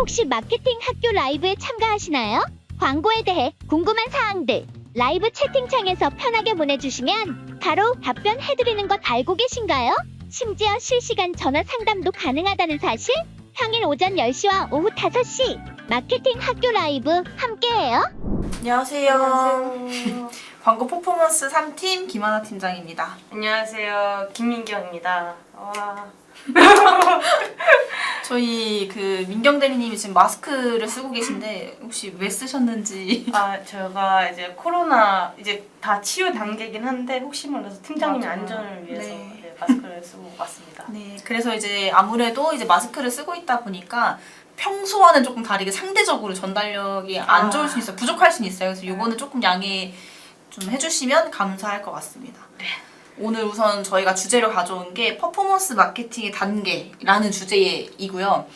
혹시 마케팅 학교 라이브에 참가하시나요? 광고에 대해 궁금한 사항들 라이브 채팅창에서 편하게 보내주시면 바로 답변해드리는 것 알고 계신가요? 심지어 실시간 전화 상담도 가능하다는 사실? 평일 오전 10시와 오후 5시 마케팅 학교 라이브 함께해요. 안녕하세요. 광고 퍼포먼스 3팀 김하나 팀장입니다. 안녕하세요. 김민경입니다. 와. 저희 그 민경 대리님이 지금 마스크를 쓰고 계신데 혹시 왜 쓰셨는지. 제가 이제 코로나 이제 다 치유 단계긴 한데 혹시 몰라서 팀장님의 맞아요. 안전을 위해서 네. 마스크를 쓰고 왔습니다. 네, 그래서 이제 아무래도 이제 마스크를 쓰고 있다 보니까 평소와는 조금 다르게 상대적으로 전달력이 안 좋을 수 있어요. 부족할 수 있어요. 그래서 요거는 조금 양해 좀 해주시면 감사할 것 같습니다. 네. 오늘 우선 저희가 주제로 가져온 게 퍼포먼스 마케팅의 단계라는 주제이고요.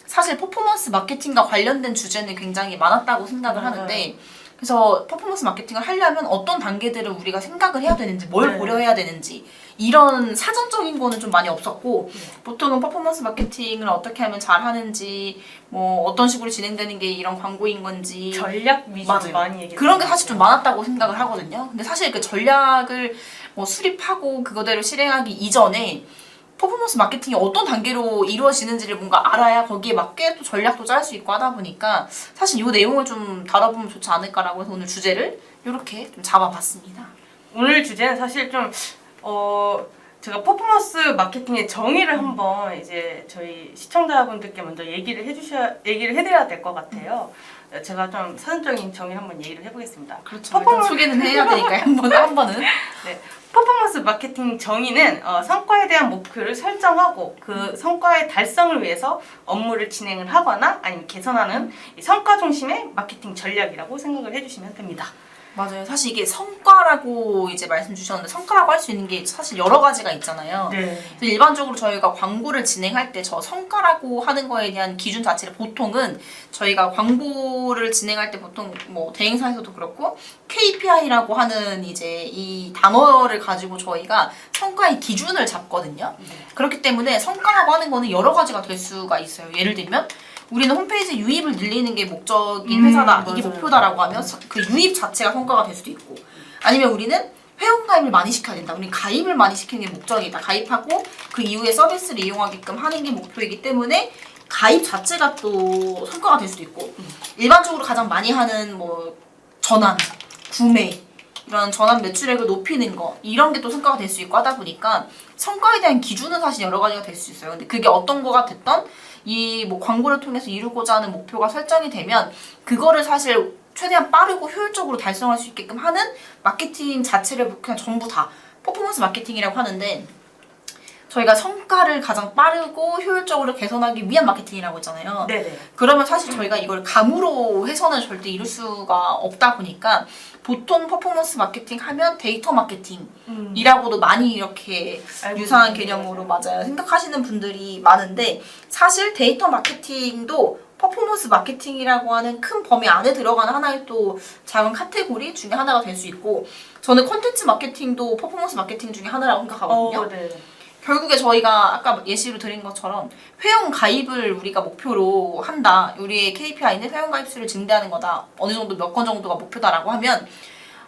사실 퍼포먼스 마케팅과 관련된 주제는 굉장히 많았다고 생각을 하는데, 그래서 퍼포먼스 마케팅을 하려면 어떤 단계들을 우리가 생각을 해야 되는지, 뭘 고려해야 되는지 이런 사전적인 거는 좀 많이 없었고, 보통은 퍼포먼스 마케팅을 어떻게 하면 잘 하는지, 뭐 어떤 식으로 진행되는 게 이런 광고인 건지 전략 위주로 많이 얘기해요. 그런 게 사실 좀 많았다고 생각을 하거든요. 근데 사실 그 전략을 뭐 수립하고 그거대로 실행하기 이전에 퍼포먼스 마케팅이 어떤 단계로 이루어지는지를 뭔가 알아야 거기에 맞게 또 전략도 짤 수 있고 하다 보니까 사실 이 내용을 좀 다뤄보면 좋지 않을까라고 해서 오늘 주제를 이렇게 좀 잡아봤습니다. 오늘 주제는 사실 좀 제가 퍼포먼스 마케팅의 정의를 한번 이제 저희 시청자분들께 먼저 얘기를 해드려야 될 것 같아요. 제가 좀 사전적인 정의를 한번 얘기를 해보겠습니다. 그렇죠. 일단 소개는 해야 되니까요. 한 번은. 네. 퍼포먼스 마케팅 정의는 성과에 대한 목표를 설정하고 그 성과의 달성을 위해서 업무를 진행을 하거나 아니면 개선하는 이 성과 중심의 마케팅 전략이라고 생각을 해주시면 됩니다. 맞아요. 사실 이게 성과라고 이제 말씀 주셨는데 성과라고 할 수 있는 게 사실 여러 가지가 있잖아요. 네. 그래서 일반적으로 저희가 광고를 진행할 때 저 성과라고 하는 거에 대한 기준 자체를 보통은 저희가 광고를 진행할 때 보통 뭐 대행사에서도 그렇고 KPI라고 하는 이제 이 단어를 가지고 저희가 성과의 기준을 잡거든요. 그렇기 때문에 성과라고 하는 거는 여러 가지가 될 수가 있어요. 예를 들면 우리는 홈페이지 유입을 늘리는 게 목적인 회사다. 이게 맞아요. 목표다라고 하면 그 유입 자체가 성과가 될 수도 있고, 아니면 우리는 회원 가입을 많이 시켜야 된다. 우리는 가입을 많이 시키는 게 목적이다. 가입하고 그 이후에 서비스를 이용하게끔 하는 게 목표이기 때문에 가입 자체가 또 성과가 될 수도 있고, 일반적으로 가장 많이 하는 뭐 전환, 구매, 이런 전환 매출액을 높이는 거 이런 게 또 성과가 될 수 있고 하다 보니까 성과에 대한 기준은 사실 여러 가지가 될 수 있어요. 근데 그게 어떤 거가 됐던 이 뭐 광고를 통해서 이루고자 하는 목표가 설정이 되면 그거를 사실 최대한 빠르고 효율적으로 달성할 수 있게끔 하는 마케팅 자체를 그냥 전부 다 퍼포먼스 마케팅이라고 하는데, 저희가 성과를 가장 빠르고 효율적으로 개선하기 위한 마케팅이라고 했잖아요. 네네. 그러면 사실 저희가 이걸 감으로 해서는 절대 이룰 수가 없다 보니까 보통 퍼포먼스 마케팅 하면 데이터 마케팅이라고도 많이 이렇게 유사한 개념으로 맞아요. 생각하시는 분들이 많은데, 사실 데이터 마케팅도 퍼포먼스 마케팅이라고 하는 큰 범위 안에 들어가는 하나의 또 작은 카테고리 중에 하나가 될 수 있고, 저는 콘텐츠 마케팅도 퍼포먼스 마케팅 중에 하나라고 생각하거든요. 네. 결국에 저희가 아까 예시로 드린 것처럼 회원 가입을 우리가 목표로 한다. 우리의 KPI는 회원 가입 수를 증대하는 거다. 어느 정도 몇 건 정도가 목표다라고 하면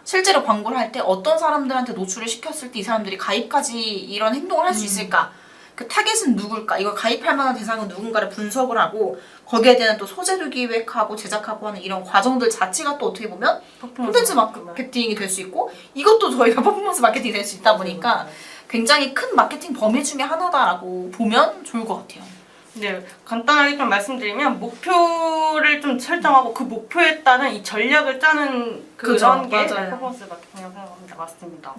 실제로 광고를 할 때 어떤 사람들한테 노출을 시켰을 때 이 사람들이 가입까지 이런 행동을 할 수 있을까? 그 타겟은 누굴까? 이걸 가입할 만한 대상은 누군가를 분석을 하고 거기에 대한 또 소재를 기획하고 제작하고 하는 이런 과정들 자체가 또 어떻게 보면 콘텐츠 마케팅이 될 수 있고, 이것도 저희가 퍼포먼스 마케팅이 될 수 있다 보니까 굉장히 큰 마케팅 범위 중에 하나다라고 보면 좋을 것 같아요. 네, 간단하게 좀 말씀드리면 목표를 좀 설정하고 그 목표에 따른 이 전략을 짜는 그런 게 맞아요. 퍼포먼스 마케팅이라고 생각합니다. 맞습니다.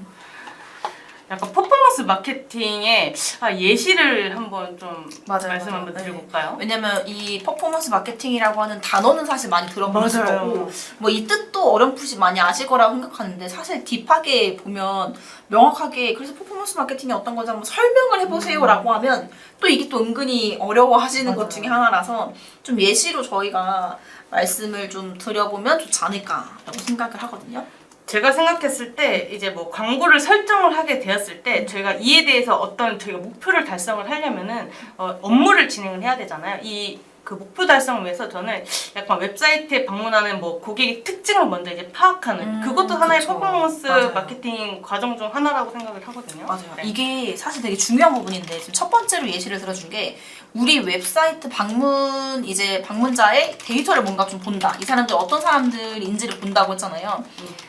약간 퍼포먼스 마케팅의 예시를 한번 좀 말씀 한번 드려볼까요? 왜냐면 이 퍼포먼스 마케팅이라고 하는 단어는 사실 많이 들어보실 맞아요. 거고 뭐 이 뜻도 어렴풋이 많이 아실 거라고 생각하는데, 사실 딥하게 보면 명확하게 그래서 퍼포먼스 마케팅이 어떤 건지 한번 설명을 해보세요라고 하면 또 이게 또 은근히 어려워하시는 것 중에 하나라서 좀 예시로 저희가 말씀을 좀 드려보면 좋지 않을까라고 생각을 하거든요. 제가 생각했을 때 이제 뭐 광고를 설정을 하게 되었을 때 저희가 이에 대해서 어떤 저희가 목표를 달성을 하려면은 업무를 진행을 해야 되잖아요. 이 그 목표 달성을 위해서 저는 약간 웹사이트에 방문하는 뭐 고객의 특징을 먼저 이제 파악하는 그것도 하나의 그쵸. 퍼포먼스 맞아요. 마케팅 과정 중 하나라고 생각을 하거든요. 맞아요. 네. 이게 사실 되게 중요한 부분인데 지금 첫 번째로 예시를 들어준 게 우리 웹사이트 방문자의 데이터를 뭔가 좀 본다. 이 사람들 어떤 사람들인지를 본다고 했잖아요.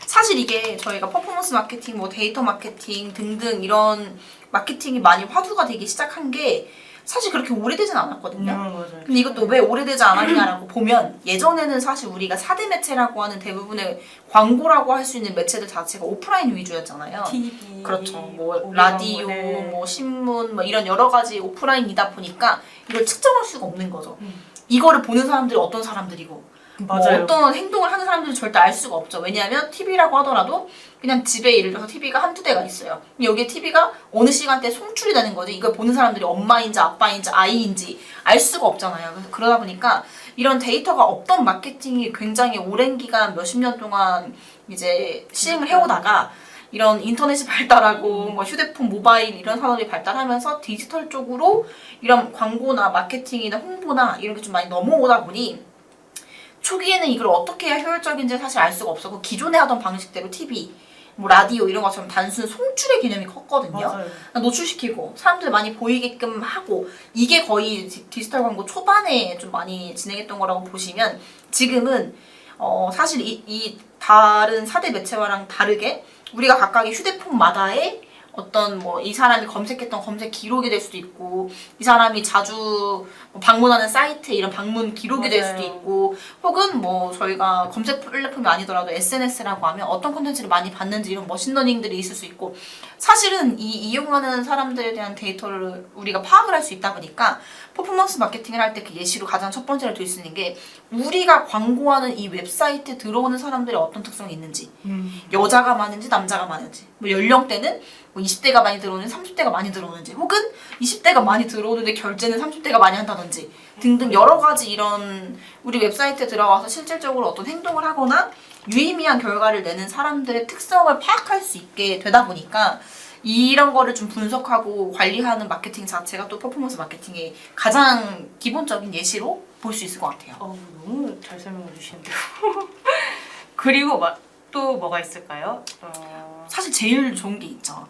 사실 이게 저희가 퍼포먼스 마케팅, 뭐 데이터 마케팅 등등 이런 마케팅이 많이 화두가 되기 시작한 게 사실 그렇게 오래되진 않았거든요. 맞아요. 근데 이것도 왜 오래되지 않았냐라고 보면 예전에는 사실 우리가 4대 매체라고 하는 대부분의 광고라고 할 수 있는 매체들 자체가 오프라인 위주였잖아요. TV, 그렇죠. 뭐 오디오 라디오, 광고, 뭐 신문, 뭐 이런 여러 가지 오프라인이다 보니까 이걸 측정할 수가 없는 거죠. 이거를 보는 사람들이 어떤 사람들이고 뭐 맞아요. 어떤 행동을 하는 사람들은 절대 알 수가 없죠. 왜냐하면 TV라고 하더라도 그냥 집에 예를 들어서 TV가 한두 대가 있어요. 여기에 TV가 어느 시간대에 송출이 되는 거지. 이걸 보는 사람들이 엄마인지 아빠인지 아이인지 알 수가 없잖아요. 그래서 그러다 보니까 이런 데이터가 없던 마케팅이 굉장히 오랜 기간 몇십 년 동안 이제 시행을 해오다가 이런 인터넷이 발달하고 뭐 휴대폰, 모바일 이런 산업이 발달하면서 디지털 쪽으로 이런 광고나 마케팅이나 홍보나 이런 게 좀 많이 넘어오다 보니 초기에는 이걸 어떻게 해야 효율적인지 사실 알 수가 없었고 기존에 하던 방식대로 TV, 뭐 라디오 이런 것처럼 단순 송출의 개념이 컸거든요. 맞아요. 노출시키고 사람들 많이 보이게끔 하고 이게 거의 디지털 광고 초반에 좀 많이 진행했던 거라고 보시면 지금은 사실 이 다른 4대 매체와랑 다르게 우리가 각각의 휴대폰마다의 어떤 뭐 이 사람이 검색했던 검색 기록이 될 수도 있고 이 사람이 자주 방문하는 사이트에 이런 방문 기록이 될 수도 맞아요. 있고 혹은 뭐 저희가 검색 플랫폼이 아니더라도 SNS라고 하면 어떤 콘텐츠를 많이 봤는지 이런 머신러닝들이 있을 수 있고 사실은 이 이용하는 사람들에 대한 데이터를 우리가 파악을 할 수 있다 보니까 퍼포먼스 마케팅을 할 때 그 예시로 가장 첫 번째로 들 수 있는 게 우리가 광고하는 이 웹사이트에 들어오는 사람들의 어떤 특성이 있는지 여자가 많은지 남자가 많은지 뭐 연령대는 뭐 20대가 많이 들어오는지 30대가 많이 들어오는지 혹은 20대가 많이 들어오는데 결제는 30대가 많이 한다든지 등등 여러 가지 이런 우리 웹사이트에 들어가서 실질적으로 어떤 행동을 하거나 유의미한 결과를 내는 사람들의 특성을 파악할 수 있게 되다 보니까 이런 거를 좀 분석하고 관리하는 마케팅 자체가 또 퍼포먼스 마케팅의 가장 기본적인 예시로 볼 수 있을 것 같아요. 너무 잘 설명해 주시는데요. 그리고 또 뭐가 있을까요? 사실 제일 좋은 게 있죠.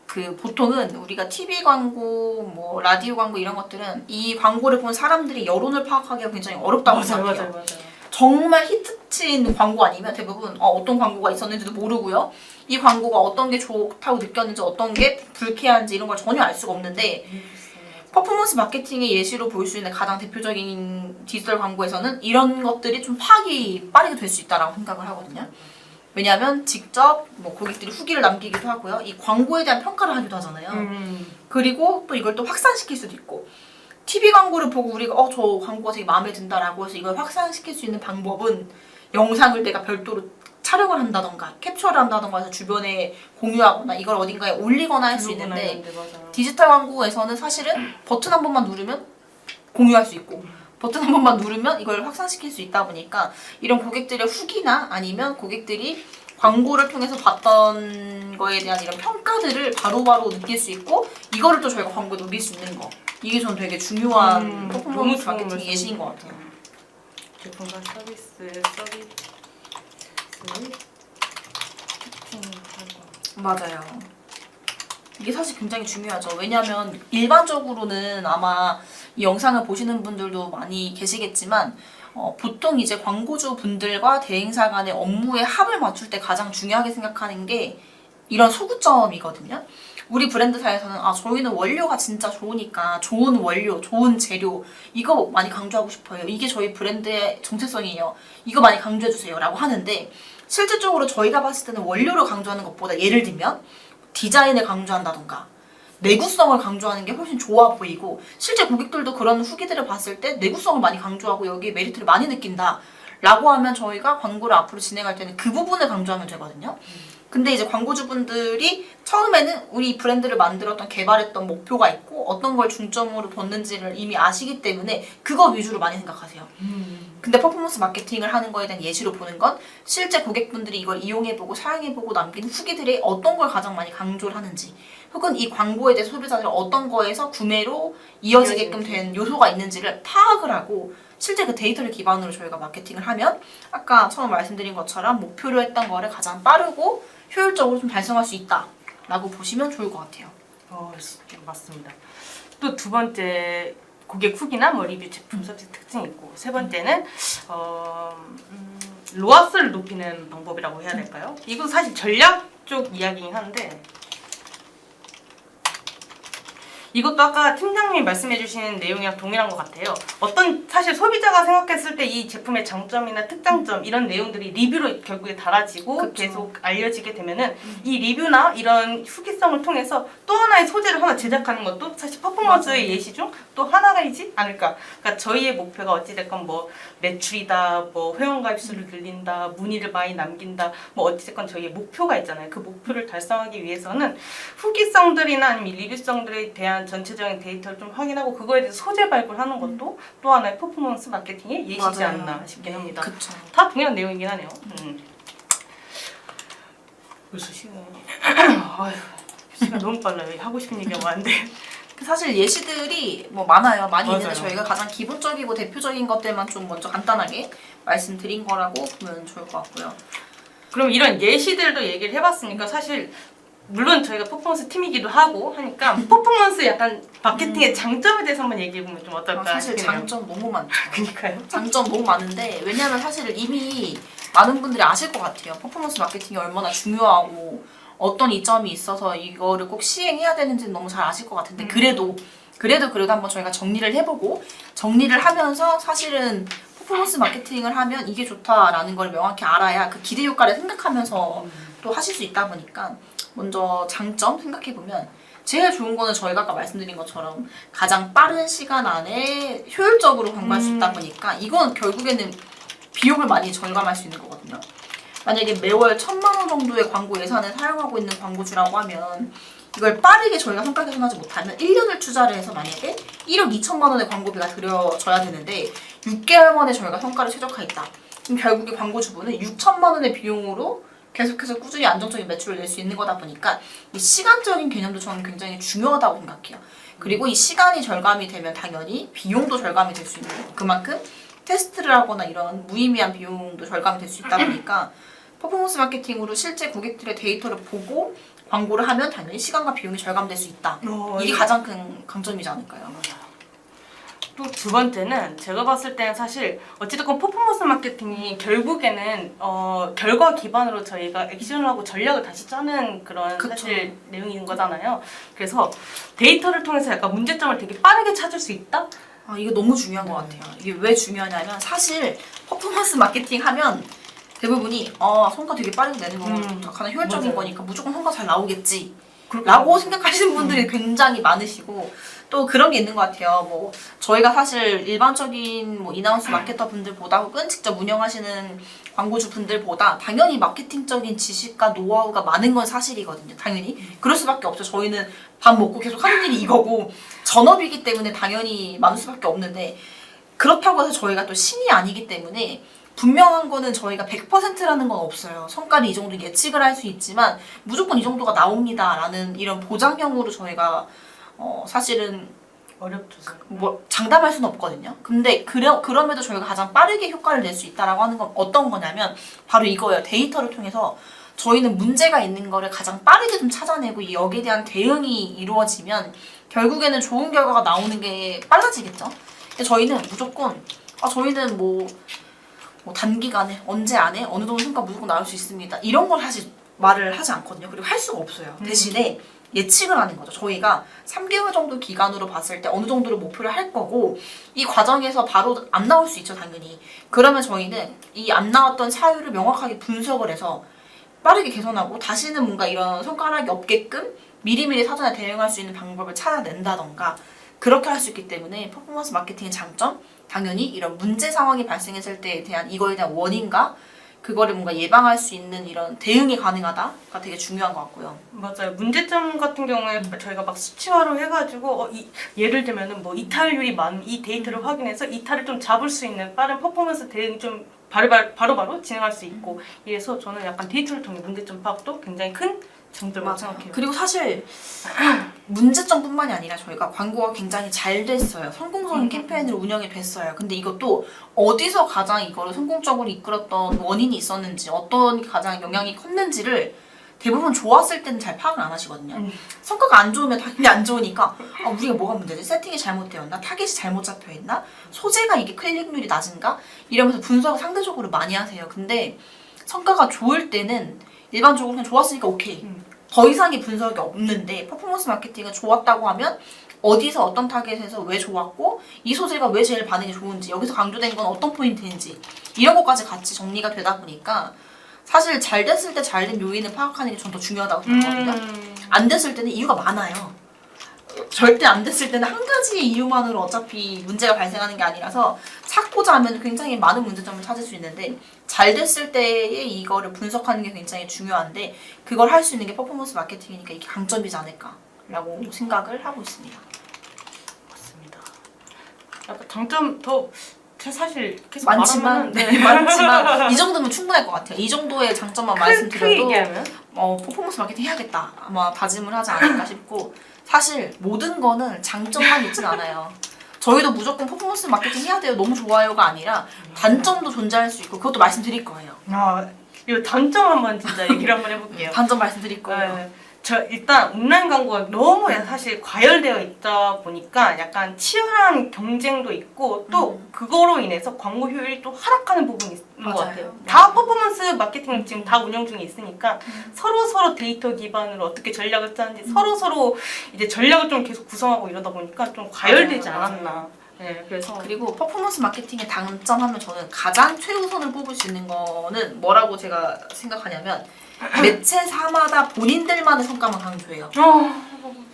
그 보통은 우리가 TV 광고, 뭐 라디오 광고 이런 것들은 이 광고를 본 사람들이 여론을 파악하기가 굉장히 어렵다고 생각해요. 맞아요. 정말 히트친 광고 아니면 대부분 어떤 광고가 있었는지도 모르고요. 이 광고가 어떤 게 좋다고 느꼈는지 어떤 게 불쾌한지 이런 걸 전혀 알 수가 없는데 퍼포먼스 마케팅의 예시로 볼 수 있는 가장 대표적인 디지털 광고에서는 이런 것들이 좀 파악이 빠르게 될 수 있다고 생각을 하거든요. 왜냐하면 직접 뭐 고객들이 후기를 남기기도 하고요. 이 광고에 대한 평가를 하기도 하잖아요. 그리고 또 이걸 또 확산시킬 수도 있고 TV 광고를 보고 우리가 저 광고가 되게 마음에 든다라고 해서 이걸 확산시킬 수 있는 방법은 영상을 내가 별도로 촬영을 한다던가 캡처를 한다던가 해서 주변에 공유하거나 이걸 어딘가에 올리거나 할 수 있는데 디지털 광고에서는 사실은 버튼 한 번만 누르면 공유할 수 있고 버튼 한 번만 누르면 이걸 확산시킬 수 있다 보니까 이런 고객들의 후기나 아니면 고객들이 광고를 통해서 봤던 거에 대한 이런 평가들을 바로바로 느낄 수 있고 이거를 또 저희가 광고에 녹일 수 있는 거 이게 전 되게 중요한 퍼포먼스 마케팅 예시인 것 같아요. 제품과 서비스 맞아요. 이게 사실 굉장히 중요하죠. 왜냐하면 일반적으로는 아마 이 영상을 보시는 분들도 많이 계시겠지만 보통 이제 광고주 분들과 대행사 간의 업무의 합을 맞출 때 가장 중요하게 생각하는 게 이런 소구점이거든요. 우리 브랜드사에서는 저희는 원료가 진짜 좋으니까 좋은 원료, 좋은 재료 이거 많이 강조하고 싶어요. 이게 저희 브랜드의 정체성이에요. 이거 많이 강조해주세요 라고 하는데 실질적으로 저희가 봤을 때는 원료를 강조하는 것보다 예를 들면 디자인을 강조한다던가 내구성을 강조하는 게 훨씬 좋아 보이고 실제 고객들도 그런 후기들을 봤을 때 내구성을 많이 강조하고 여기에 메리트를 많이 느낀다 라고 하면 저희가 광고를 앞으로 진행할 때는 그 부분을 강조하면 되거든요. 근데 이제 광고주분들이 처음에는 우리 브랜드를 만들었던 개발했던 목표가 있고 어떤 걸 중점으로 뒀는지를 이미 아시기 때문에 그거 위주로 많이 생각하세요. 근데 퍼포먼스 마케팅을 하는 거에 대한 예시로 보는 건 실제 고객분들이 이걸 이용해보고 사용해보고 남긴 후기들이 어떤 걸 가장 많이 강조를 하는지 혹은 이 광고에 대해서 소비자들이 어떤 거에서 구매로 이어지게끔 된 요소가 있는지를 파악을 하고 실제 그 데이터를 기반으로 저희가 마케팅을 하면 아까 처음 말씀드린 것처럼 목표로 했던 거를 가장 빠르고 효율적으로 좀 달성할 수 있다라고 보시면 좋을 것 같아요. 맞습니다. 또 두 번째 고객 후기나 뭐 리뷰 제품 서비스 특징이 있고 세 번째는 로아스를 높이는 방법이라고 해야 될까요? 이거 사실 전략 쪽 이야기긴 한데 이것도 아까 팀장님이 말씀해주신 내용이랑 동일한 것 같아요. 어떤 사실 소비자가 생각했을 때 이 제품의 장점이나 특장점 이런 내용들이 리뷰로 결국에 달아지고 그쵸. 계속 알려지게 되면은 이 리뷰나 이런 후기성을 통해서 또 하나의 소재를 하나 제작하는 것도 사실 퍼포먼스의 맞아요. 예시 중 또 하나가이지 않을까. 그러니까 저희의 목표가 어찌됐건 뭐 매출이다, 뭐 회원가입 수를 늘린다, 문의를 많이 남긴다, 뭐 어찌됐건 저희의 목표가 있잖아요. 그 목표를 달성하기 위해서는 후기성들이나 아니면 리뷰성들에 대한 전체적인 데이터를 좀 확인하고 그거에 대해서 소재 발굴하는 것도 또 하나의 퍼포먼스 마케팅의 예시지 맞아요. 않나 싶긴 합니다. 그쵸. 다 동일한 내용이긴 하네요. 벌써 시간이 아휴, 시간 너무 빨라요. 하고 싶은 얘기가 많은데. 사실 예시들이 뭐 많아요. 많이 맞아요. 있는데 저희가 가장 기본적이고 대표적인 것들만 좀 먼저 간단하게 말씀드린 거라고 보면 좋을 것 같고요. 그럼 이런 예시들도 얘기를 해봤으니까 사실 물론 저희가 퍼포먼스 팀이기도 하고 하니까 퍼포먼스 약간 마케팅의 장점에 대해서 한번 얘기해보면 좀 어떨까 사실 싶네요. 장점 너무 많죠. 그니까요. 장점 너무 많은데 왜냐하면 사실 이미 많은 분들이 아실 것 같아요. 퍼포먼스 마케팅이 얼마나 중요하고 어떤 이점이 있어서 이거를 꼭 시행해야 되는지는 너무 잘 아실 것 같은데 그래도 한번 저희가 정리를 해보고 정리를 하면서 사실은 퍼포먼스 마케팅을 하면 이게 좋다라는 걸 명확히 알아야 그 기대 효과를 생각하면서 또 하실 수 있다 보니까 먼저 장점 생각해보면 제일 좋은 거는 저희가 아까 말씀드린 것처럼 가장 빠른 시간 안에 효율적으로 광고할 수 있다 보니까 이건 결국에는 비용을 많이 절감할 수 있는 거거든요. 만약에 매월 1,000만 원 정도의 광고 예산을 사용하고 있는 광고주라고 하면 이걸 빠르게 저희가 성과 개선하지 못하면 1년을 투자를 해서 만약에 1억 2천만 원의 광고비가 들여져야 되는데 6개월 만에 저희가 성과를 최적화했다. 그럼 결국에 광고주분은 6천만 원의 비용으로 계속해서 꾸준히 안정적인 매출을 낼 수 있는 거다 보니까 이 시간적인 개념도 저는 굉장히 중요하다고 생각해요. 그리고 이 시간이 절감이 되면 당연히 비용도 절감이 될 수 있는 거고 그만큼 테스트를 하거나 이런 무의미한 비용도 절감이 될 수 있다 보니까 퍼포먼스 마케팅으로 실제 고객들의 데이터를 보고 광고를 하면 당연히 시간과 비용이 절감될 수 있다. 이게 가장 큰 강점이지 않을까요? 또 두 번째는 제가 봤을 때는 사실 어찌됐건 퍼포먼스 마케팅이 결국에는 결과 기반으로 저희가 액션을 하고 전략을 다시 짜는 그런 그쵸. 사실 내용인 거잖아요. 그래서 데이터를 통해서 약간 문제점을 되게 빠르게 찾을 수 있다? 이게 너무 중요한 것 같아요. 이게 왜 중요하냐면 사실 퍼포먼스 마케팅 하면 대부분이 성과 되게 빠르게 내는 거가 가장 효율적인 맞아요. 거니까 무조건 성과 잘 나오겠지 라고 생각하시는 분들이 굉장히 많으시고 또 그런 게 있는 것 같아요. 뭐 저희가 사실 일반적인 뭐 인하우스 마케터 분들보다 혹은 직접 운영하시는 광고주 분들보다 당연히 마케팅적인 지식과 노하우가 많은 건 사실이거든요. 당연히 그럴 수밖에 없죠. 저희는 밥 먹고 계속 하는 일이 이거고 전업이기 때문에 당연히 많을 수밖에 없는데 그렇다고 해서 저희가 또 신이 아니기 때문에 분명한 거는 저희가 100%라는 건 없어요. 성과를 이 정도 예측을 할 수 있지만 무조건 이 정도가 나옵니다라는 이런 보장형으로 저희가 사실은 어렵죠. 뭐 장담할 수는 없거든요. 근데 그럼에도 저희가 가장 빠르게 효과를 낼 수 있다라고 하는 건 어떤 거냐면 바로 이거예요. 데이터를 통해서 저희는 문제가 있는 거를 가장 빠르게 좀 찾아내고 여기에 대한 대응이 이루어지면 결국에는 좋은 결과가 나오는 게 빨라지겠죠. 근데 저희는 무조건 저희는 뭐 단기간에 언제 안에 어느 정도 성과 무조건 나올 수 있습니다. 이런 걸 사실 말을 하지 않거든요. 그리고 할 수가 없어요. 대신에 예측을 하는 거죠. 저희가 3개월 정도 기간으로 봤을 때 어느 정도로 목표를 할 거고 이 과정에서 바로 안 나올 수 있죠. 당연히. 그러면 저희는 이 안 나왔던 사유를 명확하게 분석을 해서 빠르게 개선하고 다시는 뭔가 이런 손가락이 없게끔 미리미리 사전에 대응할 수 있는 방법을 찾아낸다던가 그렇게 할 수 있기 때문에 퍼포먼스 마케팅의 장점? 당연히 이런 문제 상황이 발생했을 때에 대한 이거에 대한 원인과 그거를 뭔가 예방할 수 있는 이런 대응이 가능하다가 되게 중요한 것 같고요. 맞아요. 문제점 같은 경우에 저희가 막 수치화로 해가지고 예를 들면은 뭐 이탈률이 많은 이 데이터를 확인해서 이탈을 좀 잡을 수 있는 빠른 퍼포먼스 대응이 좀 바로바로 진행할 수 있고 이래서 저는 약간 데이터를 통해 문제점 파악도 굉장히 큰 장점이라고 생각해요. 그리고 사실 문제점뿐만이 아니라 저희가 광고가 굉장히 잘 됐어요. 성공적인 캠페인으로 운영이 됐어요. 근데 이것도 어디서 가장 이거를 성공적으로 이끌었던 원인이 있었는지, 어떤 게 가장 영향이 컸는지를 대부분 좋았을 때는 잘 파악을 안 하시거든요. 성과가 안 좋으면 당연히 안 좋으니까 우리가 뭐가 문제지? 세팅이 잘못되었나? 타겟이 잘못 잡혀있나? 소재가 이게 클릭률이 낮은가? 이러면서 분석을 상대적으로 많이 하세요. 근데 성과가 좋을 때는 일반적으로 그냥 좋았으니까 오케이. 더 이상의 분석이 없는데 퍼포먼스 마케팅이 좋았다고 하면 어디서 어떤 타겟에서 왜 좋았고 이 소재가 왜 제일 반응이 좋은지 여기서 강조된 건 어떤 포인트인지 이런 것까지 같이 정리가 되다 보니까 사실 잘 됐을 때 잘 된 요인을 파악하는 게 전 더 중요하다고 생각하거든요. 안 됐을 때는 이유가 많아요. 절대 안 됐을 때는 한 가지 이유만으로 어차피 문제가 발생하는 게 아니라서 찾고자 하면 굉장히 많은 문제점을 찾을 수 있는데 잘 됐을 때에 이거를 분석하는 게 굉장히 중요한데 그걸 할 수 있는 게 퍼포먼스 마케팅이니까 이게 강점이지 않을까라고 생각을 하고 있습니다. 맞습니다. 약간 장점 더 사실 계속 많지만 말하면은 많지만 이 정도면 충분할 것 같아요. 이 정도의 장점만 말씀드려도 얘기하면 퍼포먼스 마케팅 해야겠다 아마 다짐을 하지 않을까 싶고 사실 모든 거는 장점만 있진 않아요. 저희도 무조건 퍼포먼스 마케팅 해야 돼요. 너무 좋아요가 아니라 단점도 존재할 수 있고 그것도 말씀드릴 거예요. 이 단점 한번 진짜 얘기를 한번 해볼게요. 단점 말씀드릴 거예요. 네. 저 일단 온라인 광고가 너무 사실 과열되어 있다 보니까 약간 치열한 경쟁도 있고 또 그거로 인해서 광고 효율이 또 하락하는 부분이 있는 것 같아요. 다 퍼포먼스 마케팅 지금 다 운영 중에 있으니까 서로 데이터 기반으로 어떻게 전략을 짜는지 서로 이제 전략을 좀 계속 구성하고 이러다 보니까 좀 과열되지 않았나. 네, 그래서 그리고 퍼포먼스 마케팅의 단점하면 저는 가장 최우선을 뽑을 수 있는 거는 뭐라고 제가 생각하냐면 매체사마다 본인들만의 성과만 강조해요.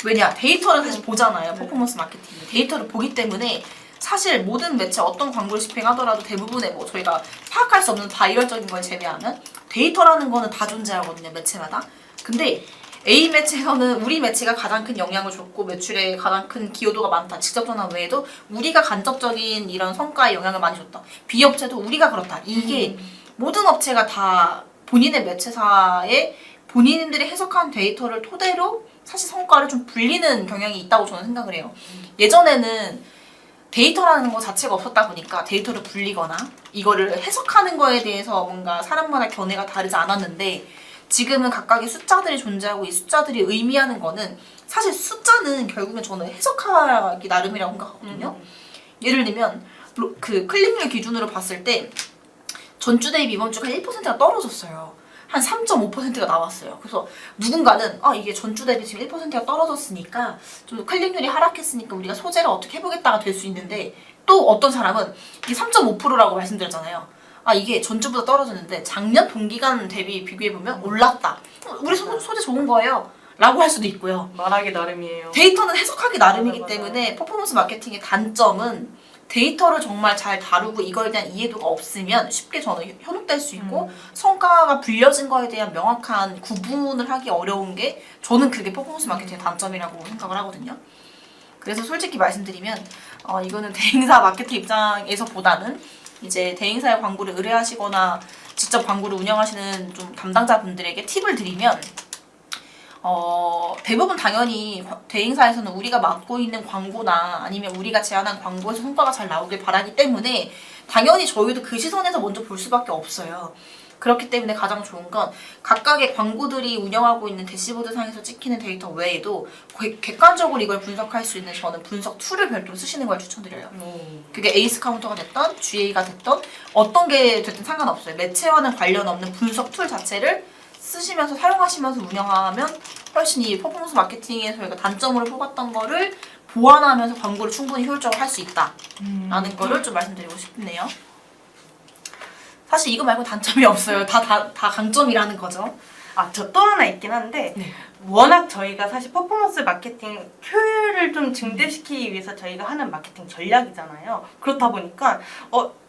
왜냐? 데이터를 사실 보잖아요. 퍼포먼스 마케팅이. 데이터를 보기 때문에 사실 모든 매체 어떤 광고를 집행하더라도 대부분의 뭐 저희가 파악할 수 없는 바이럴적인 걸 제외하면 데이터라는 거는 다 존재하거든요. 매체마다. 근데 A 매체에서는 우리 매체가 가장 큰 영향을 줬고 매출에 가장 큰 기여도가 많다. 직접 전환 외에도 우리가 간접적인 이런 성과에 영향을 많이 줬다. B 업체도 우리가 그렇다. 이게 모든 업체가 다 본인의 매체사에 본인들이 해석한 데이터를 토대로 사실 성과를 좀 불리는 경향이 있다고 저는 생각을 해요. 예전에는 데이터라는 거 자체가 없었다 보니까 데이터를 불리거나 이거를 해석하는 거에 대해서 뭔가 사람마다 견해가 다르지 않았는데 지금은 각각의 숫자들이 존재하고 이 숫자들이 의미하는 거는 사실 숫자는 결국엔 저는 해석하기 나름이라고 생각하거든요. 예를 들면 그 클릭률 기준으로 봤을 때 전주 대비 이번 주가 1%가 떨어졌어요. 한 3.5%가 나왔어요. 그래서 누군가는 이게 전주 대비 지금 1%가 떨어졌으니까 좀 클릭률이 하락했으니까 우리가 소재를 어떻게 해보겠다가 될 수 있는데 또 어떤 사람은 이게 3.5%라고 말씀드렸잖아요. 이게 전주보다 떨어졌는데 작년 동기간 대비 비교해보면 올랐다. 우리 소재 좋은 거예요. 라고 할 수도 있고요. 말하기 나름이에요. 데이터는 해석하기 나름이기 맞아. 때문에 퍼포먼스 마케팅의 단점은 데이터를 정말 잘 다루고 이거에 대한 이해도가 없으면 쉽게 저는 현혹될 수 있고 성과가 불려진 거에 대한 명확한 구분을 하기 어려운 게 저는 그게 퍼포먼스 마케팅의 단점이라고 생각을 하거든요. 그래서 솔직히 말씀드리면 이거는 대행사 마케팅 입장에서 보다는 이제 대행사의 광고를 의뢰하시거나 직접 광고를 운영하시는 좀 담당자분들에게 팁을 드리면 대부분 당연히 대행사에서는 우리가 맡고 있는 광고나 아니면 우리가 제안한 광고에서 성과가 잘 나오길 바라기 때문에 당연히 저희도 그 시선에서 먼저 볼 수밖에 없어요. 그렇기 때문에 가장 좋은 건 각각의 광고들이 운영하고 있는 대시보드 상에서 찍히는 데이터 외에도 객관적으로 이걸 분석할 수 있는 저는 분석 툴을 별도로 쓰시는 걸 추천드려요. 그게 에이스 카운터가 됐던 GA가 됐던 어떤 게 됐든 상관없어요. 매체와는 관련 없는 분석 툴 자체를 쓰시면서 사용하시면서 운영하면 훨씬 이 퍼포먼스 마케팅에서 저희가 단점으로 뽑았던 거를 보완하면서 광고를 충분히 효율적으로 할 수 있다라는 거를 좀 말씀드리고 싶네요. 사실 이거 말고 단점이 없어요. 다 강점이라는 거죠. 저 또 하나 있긴 한데 네. 워낙 저희가 사실 퍼포먼스 마케팅 효율을 좀 증대시키기 위해서 저희가 하는 마케팅 전략이잖아요. 그렇다 보니까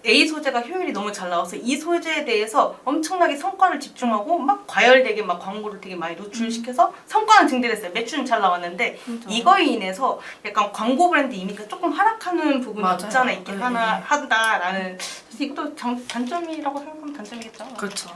A 소재가 효율이 너무 잘 나와서 이 소재에 대해서 엄청나게 성과를 집중하고 막 과열되게 막 광고를 되게 많이 노출시켜서 성과는 증대됐어요. 매출은 잘 나왔는데 이거에 인해서 약간 광고 브랜드 이미지가 조금 하락하는 부분이 맞아요. 없지 않아 있긴 네. 한다라는 이것도 단점이라고 생각하면 단점이겠죠. 그렇죠.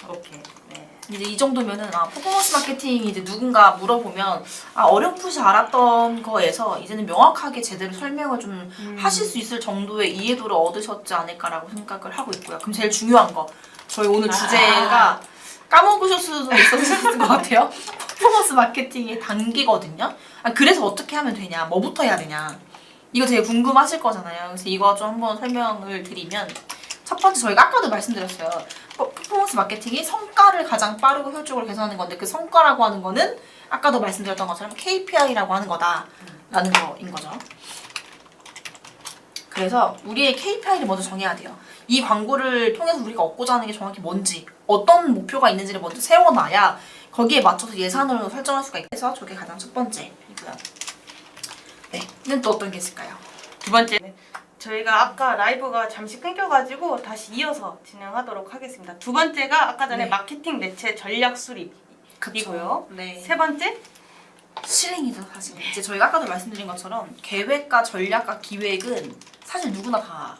오케이. 네. 이제 이 정도면은 퍼포먼스 마케팅이 이제 누군가 물어보면 어렴풋이 알았던 거에서 이제는 명확하게 제대로 설명을 좀 하실 수 있을 정도의 이해도를 얻으셨지 않을까라고 생각을 하고 있고요. 그럼 제일 중요한 거 저희 오늘 주제가 까먹으실 수도 있었을 것 같아요. 퍼포먼스 마케팅의 단계거든요. 그래서 어떻게 하면 되냐, 뭐부터 해야 되냐, 이거 되게 궁금하실 거잖아요. 그래서 이거 좀 한번 설명을 드리면, 첫 번째 저희가 아까도 말씀드렸어요. 퍼포먼스 마케팅이 성과를 가장 빠르고 효율적으로 개선하는 건데, 그 성과라고 하는 거는 아까도 말씀드렸던 것처럼 KPI라고 하는 거다라는 거인 거죠. 그래서 우리의 KPI를 먼저 정해야 돼요. 이 광고를 통해서 우리가 얻고자 하는 게 정확히 뭔지, 어떤 목표가 있는지를 먼저 세워놔야 거기에 맞춰서 예산을 설정할 수가 있어서 저게 가장 첫 번째이고요. 네, 는 또 어떤 게 있을까요? 두 번째, 저희가 아까 라이브가 잠시 끊겨가지고 다시 이어서 진행하도록 하겠습니다. 두 번째가 아까 전에 네. 마케팅 매체 전략 수립이고요. 네. 세 번째, 실행이죠, 사실. 이제 저희가 아까도 말씀드린 것처럼 계획과 전략과 기획은 사실 누구나 다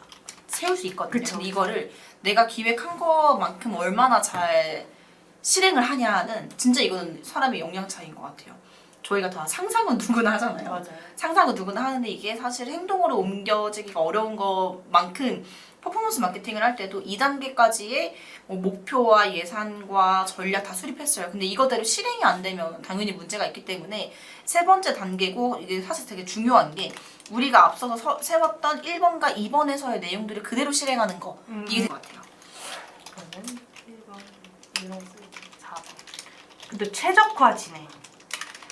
세울 수 있거든요. 그쵸. 근데 이거를 내가 기획한 것만큼 얼마나 잘 실행을 하냐는 진짜 이거는 사람의 역량 차이인 것 같아요. 저희가 다 상상은 누구나 하잖아요. 맞아요. 상상은 누구나 하는데 이게 사실 행동으로 옮겨지기가 어려운 것만큼 퍼포먼스 마케팅을 할 때도 2단계까지의 목표와 예산과 전략 다 수립했어요. 근데 이거대로 실행이 안 되면 당연히 문제가 있기 때문에 세 번째 단계고, 이게 사실 되게 중요한 게 우리가 앞서서 세웠던 1번과 2번에서의 내용들을 그대로 실행하는 거. 이게 될 것 같아요. 그러면 1번, 2번, 4번. 근데 최적화 진행.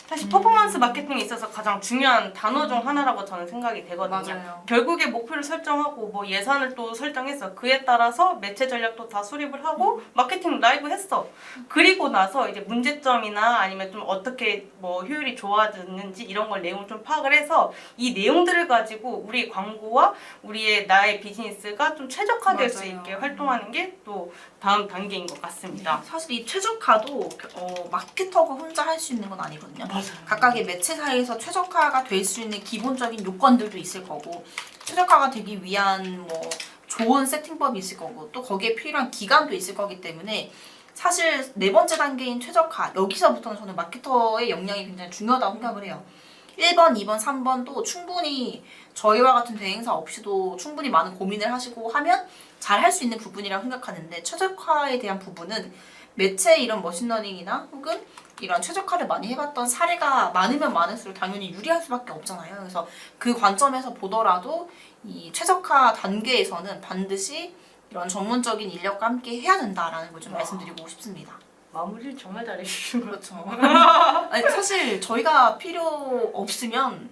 사실 퍼포먼스 마케팅에 있어서 가장 중요한 단어 중 하나라고 저는 생각이 되거든요. 맞아요. 결국에 목표를 설정하고 뭐 예산을 또 설정해서 그에 따라서 매체 전략도 다 수립을 하고 마케팅 라이브 했어. 그리고 나서 이제 문제점이나 아니면 좀 어떻게 뭐 효율이 좋아졌는지 이런 걸 내용을 좀 파악을 해서 이 내용들을 가지고 우리 광고와 우리의 나의 비즈니스가 좀 최적화될 수 맞아요. 있게 활동하는 게 또 다음 단계인 것 같습니다. 사실 이 최적화도 마케터가 혼자 할 수 있는 건 아니거든요. 맞아요. 각각의 매체사에서 최적화가 될 수 있는 기본적인 요건들도 있을 거고, 최적화가 되기 위한 뭐 좋은 세팅법이 있을 거고, 또 거기에 필요한 기간도 있을 거기 때문에 사실 네 번째 단계인 최적화, 여기서부터는 저는 마케터의 역량이 굉장히 중요하다고 생각을 해요. 1번, 2번, 3번도 충분히 저희와 같은 대행사 없이도 충분히 많은 고민을 하시고 하면 잘 할 수 있는 부분이라고 생각하는데, 최적화에 대한 부분은 매체의 이런 머신러닝이나 혹은 이런 최적화를 많이 해봤던 사례가 많으면 많을수록 당연히 유리할 수밖에 없잖아요. 그래서 그 관점에서 보더라도 이 최적화 단계에서는 반드시 이런 전문적인 인력과 함께 해야 된다라는 걸 좀 말씀드리고 싶습니다. 마무리를 정말 잘해주신 것 그렇죠. 아니, 사실 저희가 필요 없으면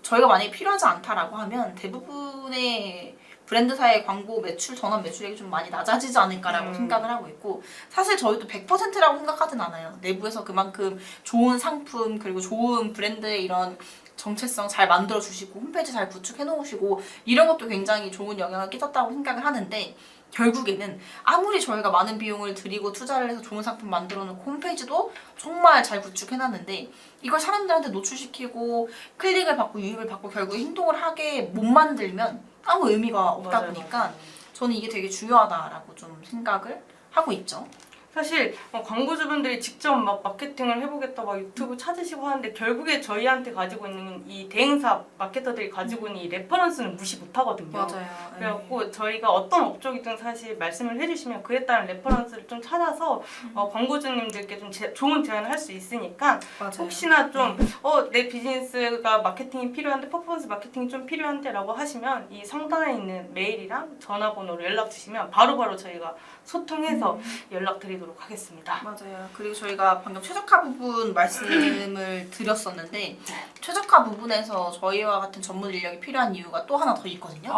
저희가 만약에 필요하지 않다라고 하면 대부분의 브랜드사의 광고 매출, 전환 매출액이 좀 많이 낮아지지 않을까라고 생각을 하고 있고, 사실 저희도 100%라고 생각하진 않아요. 내부에서 그만큼 좋은 상품 그리고 좋은 브랜드의 이런 정체성 잘 만들어 주시고 홈페이지 잘 구축해 놓으시고 이런 것도 굉장히 좋은 영향을 끼쳤다고 생각을 하는데, 결국에는 아무리 저희가 많은 비용을 들이고 투자를 해서 좋은 상품 만들어 놓고 홈페이지도 정말 잘 구축해 놨는데 이걸 사람들한테 노출시키고 클릭을 받고 유입을 받고 결국 행동을 하게 못 만들면 아무 의미가 없다 보니까 저는 이게 되게 중요하다라고 좀 생각을 하고 있죠. 사실 광고주분들이 직접 막 마케팅을 해보겠다 막 유튜브 찾으시고 하는데 결국에 저희한테 가지고 있는 이 대행사 마케터들이 가지고 있는 이 레퍼런스는 무시 못하거든요. 맞아요. 그래갖고 저희가 어떤 업종이든 사실 말씀을 해주시면 그에 따른 레퍼런스를 좀 찾아서 광고주님들께 좀 좋은 제안을 할 수 있으니까 맞아요. 혹시나 좀 내 비즈니스가 마케팅이 필요한데 퍼포먼스 마케팅이 좀 필요한데 라고 하시면 이 상단에 있는 메일이랑 전화번호로 연락 주시면 바로바로 저희가 소통해서 연락드리도록 하겠습니다. 맞아요. 그리고 저희가 방금 최적화 부분 말씀을 드렸었는데 최적화 부분에서 저희와 같은 전문 인력이 필요한 이유가 또 하나 더 있거든요.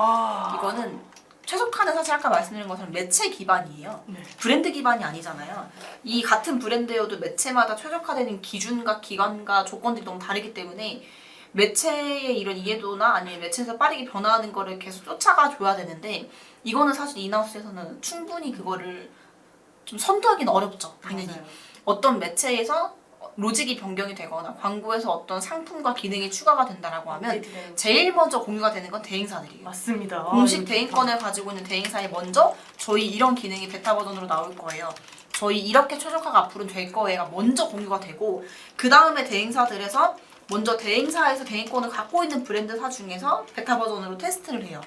이거는 최적화는 사실 아까 말씀드린 것처럼 매체 기반이에요. 네. 브랜드 기반이 아니잖아요. 이 같은 브랜드여도 매체마다 최적화되는 기준과 기관과 조건들이 너무 다르기 때문에 매체의 이런 이해도나 아니면 매체에서 빠르게 변화하는 거를 계속 쫓아가 줘야 되는데, 이거는 사실 인하우스에서는 충분히 그거를 좀 선도하기는 어렵죠. 당연히. 맞아요. 어떤 매체에서 로직이 변경이 되거나 광고에서 어떤 상품과 기능이 추가가 된다라고 하면 제일 먼저 공유가 되는 건 대행사들이에요. 맞습니다. 공식 대행권을 가지고 있는 대행사에 먼저 저희 이런 기능이 베타 버전으로 나올 거예요. 저희 이렇게 최적화가 앞으로는 될 거예요가 먼저 공유가 되고 그 다음에 대행사들에서 먼저 대행사에서 대행권을 갖고 있는 브랜드사 중에서 베타 버전으로 테스트를 해요.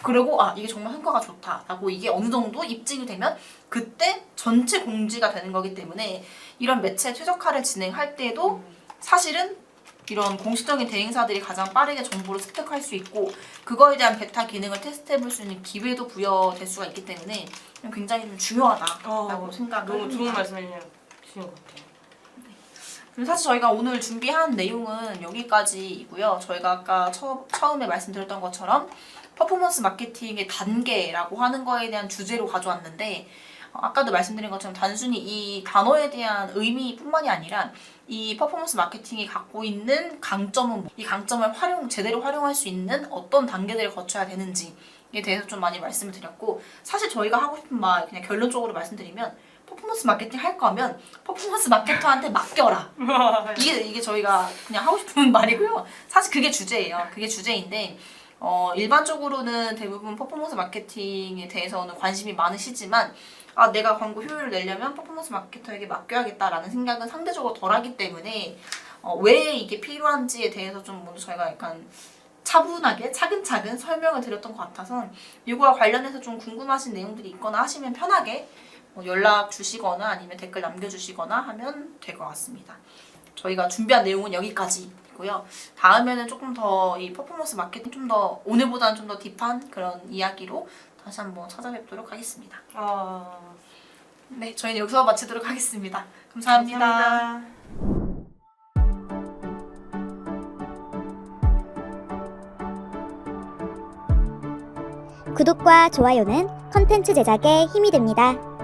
그리고 이게 정말 성과가 좋다라고 이게 어느 정도 입증이 되면 그때 전체 공지가 되는 거기 때문에 이런 매체 최적화를 진행할 때도 사실은 이런 공식적인 대행사들이 가장 빠르게 정보를 습득할 수 있고 그거에 대한 베타 기능을 테스트해 볼 수 있는 기회도 부여될 수가 있기 때문에 굉장히 좀 중요하다라고 생각을 너무 합니다. 좋은 말씀 해주신 것 같아요. 그럼 사실 저희가 오늘 준비한 내용은 여기까지이고요. 저희가 아까 처음에 말씀드렸던 것처럼 퍼포먼스 마케팅의 단계라고 하는 거에 대한 주제로 가져왔는데 아까도 말씀드린 것처럼 단순히 이 단어에 대한 의미뿐만이 아니라 이 퍼포먼스 마케팅이 갖고 있는 강점은 이 강점을 제대로 활용할 수 있는 어떤 단계들을 거쳐야 되는지에 대해서 좀 많이 말씀을 드렸고 사실 저희가 하고 싶은 말 그냥 결론적으로 말씀드리면 퍼포먼스 마케팅 할 거면 퍼포먼스 마케터한테 맡겨라. 이게 저희가 그냥 하고 싶은 말이고요. 사실 그게 주제예요. 그게 주제인데 일반적으로는 대부분 퍼포먼스 마케팅에 대해서는 관심이 많으시지만 내가 광고 효율을 내려면 퍼포먼스 마케터에게 맡겨야겠다라는 생각은 상대적으로 덜하기 때문에 왜 이게 필요한지에 대해서 좀 먼저 저희가 약간 차분하게 차근차근 설명을 드렸던 것 같아서 이거와 관련해서 좀 궁금하신 내용들이 있거나 하시면 편하게 연락 주시거나 아니면 댓글 남겨주시거나 하면 될 것 같습니다. 저희가 준비한 내용은 여기까지고요. 다음에는 조금 더 이 퍼포먼스 마케팅 좀 더 오늘보다는 좀 더 딥한 그런 이야기로 다시 한번 찾아뵙도록 하겠습니다. 네, 저희는 여기서 마치도록 하겠습니다. 감사합니다. 감사합니다. 구독과 좋아요는 컨텐츠 제작에 힘이 됩니다.